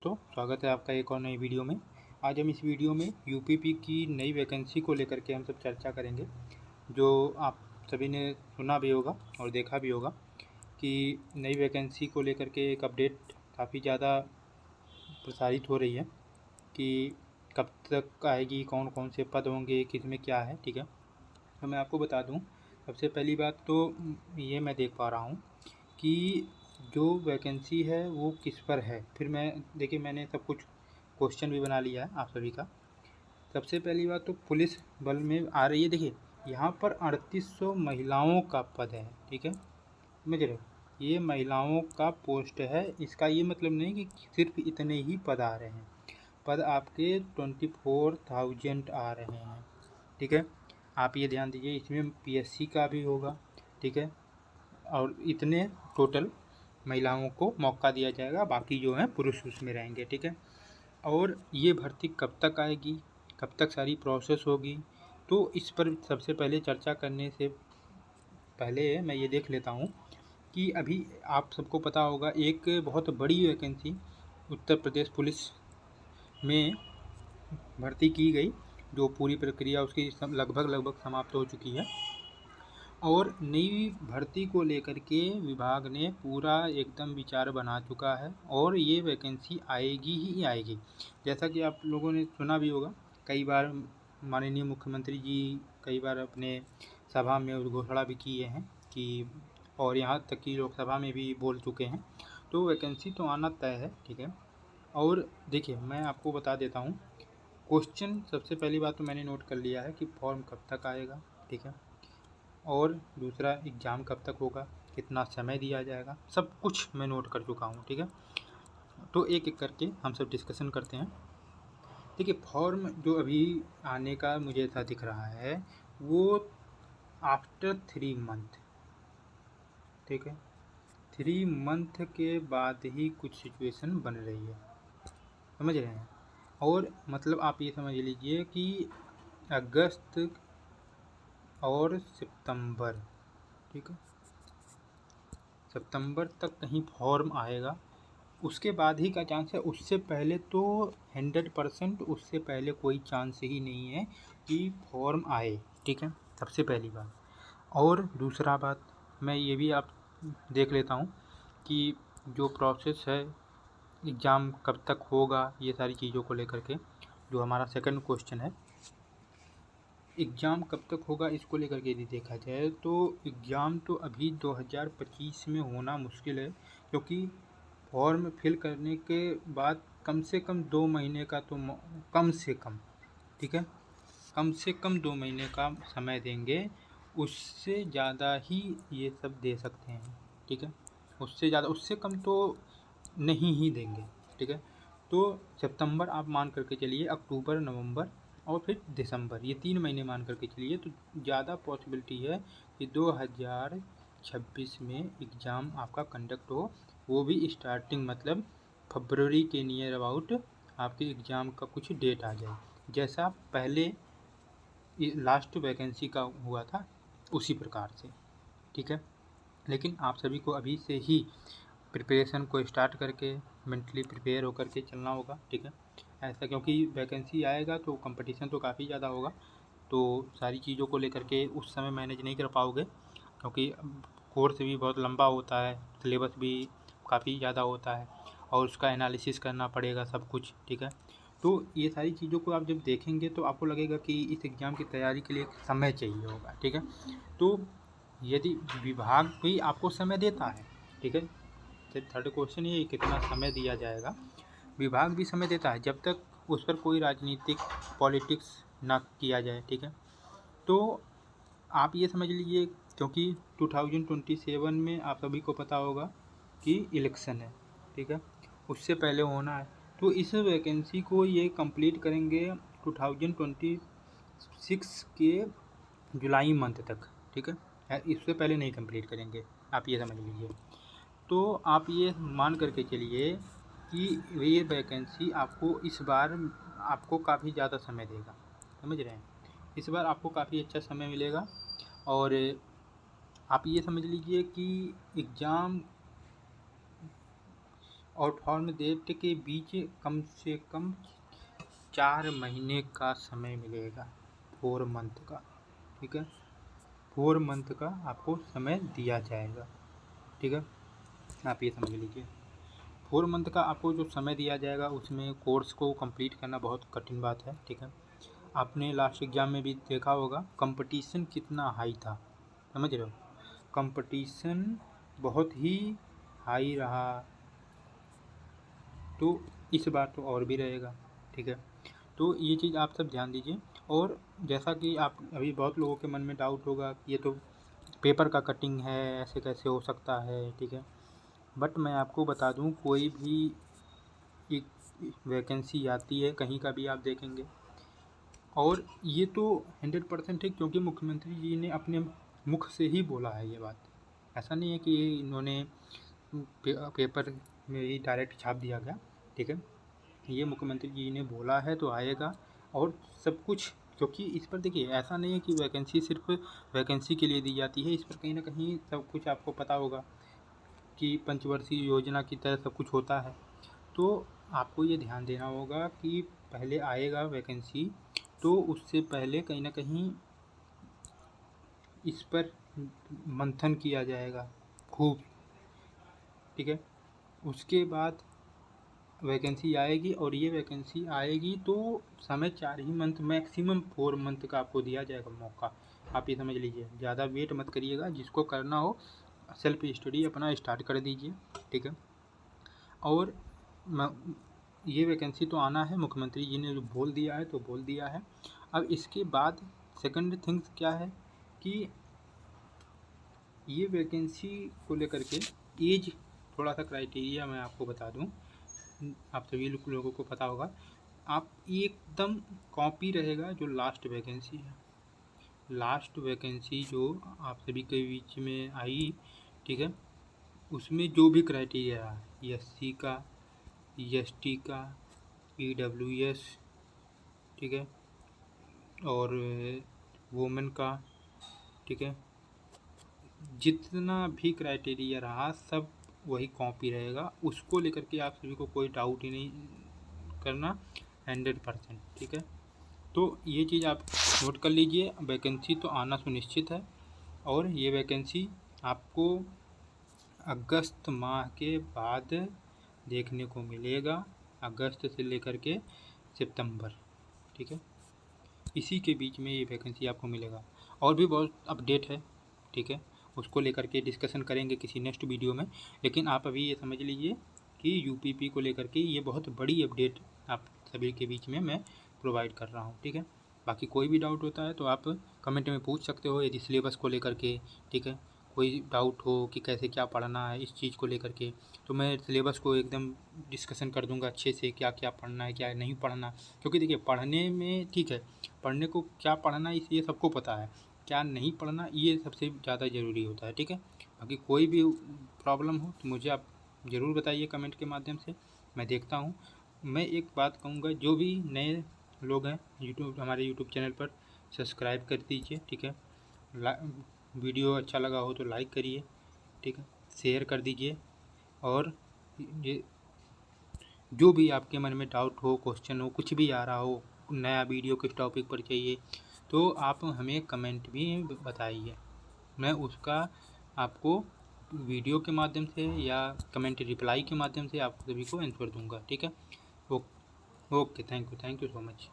तो स्वागत है आपका एक और नई वीडियो में। आज हम इस वीडियो में यूपीपी की नई वैकेंसी को लेकर के हम सब चर्चा करेंगे। जो आप सभी ने सुना भी होगा और देखा भी होगा कि नई वैकेंसी को लेकर के एक अपडेट काफ़ी ज़्यादा प्रसारित हो रही है कि कब तक आएगी, कौन कौन से पद होंगे, किस में क्या है। ठीक है, तो मैं आपको बता दूं, सबसे पहली बात तो ये मैं देख पा रहा हूँ कि जो वैकेंसी है वो किस पर है। फिर देखिए मैंने सब कुछ क्वेश्चन भी बना लिया है आप सभी का। सबसे पहली बात तो पुलिस बल में आ रही है। देखिए यहाँ पर 3800 महिलाओं का पद है। ठीक है, समझ रहे हो, ये महिलाओं का पोस्ट है। इसका ये मतलब नहीं कि सिर्फ इतने ही पद आ रहे हैं। पद आपके 24,000 आ रहे हैं। ठीक है, आप ये ध्यान दीजिए, इसमें पीएससी का भी होगा। ठीक है, और इतने टोटल महिलाओं को मौका दिया जाएगा, बाकी जो हैं पुरुष उसमें रहेंगे। ठीक है, और ये भर्ती कब तक आएगी, कब तक सारी प्रोसेस होगी, तो इस पर सबसे पहले चर्चा करने से पहले मैं ये देख लेता हूँ कि अभी आप सबको पता होगा एक बहुत बड़ी वैकेंसी उत्तर प्रदेश पुलिस में भर्ती की गई, जो पूरी प्रक्रिया उसकी लगभग समाप्त हो चुकी है। और नई भर्ती को लेकर के विभाग ने पूरा एकदम विचार बना चुका है और ये वैकेंसी आएगी ही आएगी। जैसा कि आप लोगों ने सुना भी होगा, कई बार माननीय मुख्यमंत्री जी कई बार अपने सभा में घोषणा भी किए हैं कि, और यहाँ तक कि लोकसभा में भी बोल चुके हैं, तो वैकेंसी तो आना तय है। ठीक है, और देखिए मैं आपको बता देता हूँ क्वेश्चन। सबसे पहली बात तो मैंने नोट कर लिया है कि फॉर्म कब तक आएगा। ठीक है, और दूसरा एग्ज़ाम कब तक होगा, कितना समय दिया जाएगा, सब कुछ मैं नोट कर चुका हूँ। ठीक है, तो एक एक करके हम सब डिस्कशन करते हैं। देखिए फॉर्म जो अभी आने का मुझे ऐसा दिख रहा है वो आफ्टर 3 मंथ। ठीक है, 3 मंथ के बाद ही कुछ सिचुएशन बन रही है, समझ रहे हैं। और मतलब आप ये समझ लीजिए कि अगस्त और सितंबर, ठीक है, सितंबर तक कहीं फॉर्म आएगा, उसके बाद ही का चांस है। उससे पहले तो 100% उससे पहले कोई चांस ही नहीं है कि फॉर्म आए। ठीक है, सबसे पहली बात। और दूसरा बात मैं ये भी आप देख लेता हूँ कि जो प्रोसेस है, एग्ज़ाम कब तक होगा, ये सारी चीज़ों को लेकर के जो हमारा सेकंड क्वेश्चन है, एग्ज़ाम कब तक होगा इसको लेकर के यदि देखा जाए तो एग्ज़ाम तो अभी 2025 में होना मुश्किल है, क्योंकि फॉर्म फिल करने के बाद कम से कम 2 महीने का तो कम से कम, ठीक है, कम से कम 2 महीने का समय देंगे। उससे ज़्यादा ही ये सब दे सकते हैं। ठीक है, उससे ज़्यादा, उससे कम तो नहीं ही देंगे। ठीक है, तो सितंबर आप मान करके चलिए, अक्टूबर, नवंबर और फिर दिसंबर, ये 3 महीने मान करके चलिए, तो ज़्यादा पॉसिबिलिटी है कि 2026 में एग्ज़ाम आपका कंडक्ट हो। वो भी स्टार्टिंग मतलब फरवरी के नियर अबाउट आपके एग्ज़ाम का कुछ डेट आ जाए, जैसा पहले लास्ट वैकेंसी का हुआ था उसी प्रकार से। ठीक है, लेकिन आप सभी को अभी से ही प्रिपरेशन को स्टार्ट करके मेंटली प्रिपेयर होकर के चलना होगा। ठीक है, ऐसा क्योंकि वैकेंसी आएगा तो कंपटीशन तो काफ़ी ज़्यादा होगा, तो सारी चीज़ों को लेकर के उस समय मैनेज नहीं कर पाओगे, क्योंकि कोर्स भी बहुत लंबा होता है, सिलेबस भी काफ़ी ज़्यादा होता है और उसका एनालिसिस करना पड़ेगा सब कुछ। ठीक है, तो ये सारी चीज़ों को आप जब देखेंगे तो आपको लगेगा कि इस एग्ज़ाम की तैयारी के लिए समय चाहिए होगा। ठीक है, तो यदि विभाग भी आपको समय देता है, ठीक है, तो थर्ड क्वेश्चन ये कितना समय दिया जाएगा। विभाग भी समय देता है जब तक उस पर कोई राजनीतिक पॉलिटिक्स ना किया जाए। ठीक है, तो आप ये समझ लीजिए, क्योंकि 2027 में आप सभी को पता होगा कि इलेक्शन है। ठीक है, उससे पहले होना है, तो इस वैकेंसी को ये कंप्लीट करेंगे 2026 के जुलाई मंथ तक। ठीक है, इससे पहले नहीं कंप्लीट करेंगे, आप ये समझ लीजिए। तो आप ये मान करके चलिए कि ये वैकेंसी आपको इस बार आपको काफ़ी ज़्यादा समय देगा, समझ रहे हैं, इस बार आपको काफ़ी अच्छा समय मिलेगा। और आप ये समझ लीजिए कि एग्ज़ाम और फॉर्म डेट के बीच कम से कम 4 महीने का समय मिलेगा, 4 मंथ का, ठीक है। 4 मंथ का आपको समय दिया जाएगा, ठीक है। आप ये समझ लीजिए 4 मंथ का आपको जो समय दिया जाएगा उसमें कोर्स को कंप्लीट करना बहुत कठिन बात है, ठीक है। आपने लास्ट एग्ज़ाम में भी देखा होगा कंपटीशन कितना हाई था, समझ रहे हो। कंपटीशन बहुत ही हाई रहा, तो इस बार तो और भी रहेगा, ठीक है। तो ये चीज़ आप सब ध्यान दीजिए। और जैसा कि आप अभी बहुत लोगों के मन में डाउट होगा कि ये तो पेपर का कटिंग है, ऐसे कैसे हो सकता है, ठीक है। बट मैं आपको बता दूं कोई भी एक वैकेंसी आती है कहीं का भी आप देखेंगे, और ये तो 100% है क्योंकि मुख्यमंत्री जी ने अपने मुख से ही बोला है ये बात। ऐसा नहीं है कि इन्होंने पेपर में ही डायरेक्ट छाप दिया गया, ठीक है। ये मुख्यमंत्री जी ने बोला है तो आएगा, और सब कुछ, क्योंकि इस पर देखिए ऐसा नहीं है कि वैकेंसी सिर्फ वैकेंसी के लिए दी जाती है, इस पर कहीं ना कहीं सब कुछ आपको पता होगा कि पंचवर्षीय योजना की तरह सब कुछ होता है। तो आपको ये ध्यान देना होगा कि पहले आएगा वैकेंसी तो उससे पहले कहीं ना कहीं इस पर मंथन किया जाएगा खूब, ठीक है। उसके बाद वैकेंसी आएगी, और ये वैकेंसी आएगी तो समय 4 ही मंथ, मैक्सिमम 4 मंथ का आपको दिया जाएगा मौका। आप ये समझ लीजिए, ज़्यादा वेट मत करिएगा, जिसको करना हो सेल्फ स्टडी अपना स्टार्ट कर दीजिए, ठीक है। और ये वैकेंसी तो आना है, मुख्यमंत्री जी ने जो बोल दिया है तो बोल दिया है। अब इसके बाद सेकंड थिंग्स क्या है कि ये वैकेंसी को लेकर के एज, थोड़ा सा क्राइटेरिया मैं आपको बता दूं, आप सभी लोगों को पता होगा, आप एकदम कॉपी रहेगा जो लास्ट वैकेंसी है, लास्ट वैकेंसी जो आप सभी के बीच में आई, ठीक है। उसमें जो भी क्राइटेरिया है SC का, ST का, EWS, ठीक है, और वुमेन का, ठीक है, जितना भी क्राइटेरिया रहा सब वही कॉपी रहेगा। उसको लेकर के आप सभी को कोई डाउट ही नहीं करना, 100%, ठीक है। तो ये चीज़ आप नोट कर लीजिए, वैकेंसी तो आना सुनिश्चित है, और ये वैकेंसी आपको अगस्त माह के बाद देखने को मिलेगा, अगस्त से लेकर के सितंबर, ठीक है, इसी के बीच में ये वैकेंसी आपको मिलेगा। और भी बहुत अपडेट है, ठीक है, उसको लेकर के डिस्कशन करेंगे किसी नेक्स्ट वीडियो में। लेकिन आप अभी ये समझ लीजिए कि UPP को लेकर के ये बहुत बड़ी अपडेट आप सभी के बीच में मैं प्रोवाइड कर रहा हूँ, ठीक है। बाकी कोई भी डाउट होता है तो आप कमेंट में पूछ सकते हो, यदि सिलेबस को लेकर के, ठीक है, कोई डाउट हो कि कैसे क्या पढ़ना है इस चीज़ को लेकर के, तो मैं सिलेबस को एकदम डिस्कशन कर दूंगा अच्छे से, क्या क्या पढ़ना है क्या नहीं पढ़ना। क्योंकि देखिए पढ़ने में ठीक है, पढ़ने को क्या पढ़ना ये सबको पता है, क्या नहीं पढ़ना ये सबसे ज़्यादा ज़रूरी होता है, ठीक है। बाकी कोई भी प्रॉब्लम हो तो मुझे आप ज़रूर बताइए कमेंट के माध्यम से, मैं देखता हूँ। मैं एक बात कहूँगा, जो भी नए लोग हैं हमारे यूट्यूब चैनल पर, सब्सक्राइब कर दीजिए, ठीक है। वीडियो अच्छा लगा हो तो लाइक करिए, ठीक है, शेयर कर दीजिए, और ये जो भी आपके मन में डाउट हो, क्वेश्चन हो, कुछ भी आ रहा हो, नया वीडियो किस टॉपिक पर चाहिए, तो आप हमें कमेंट भी बताइए, मैं उसका आपको वीडियो के माध्यम से या कमेंट रिप्लाई के माध्यम से आप सभी को आंसर दूंगा, ठीक है। Okay, thank you so much.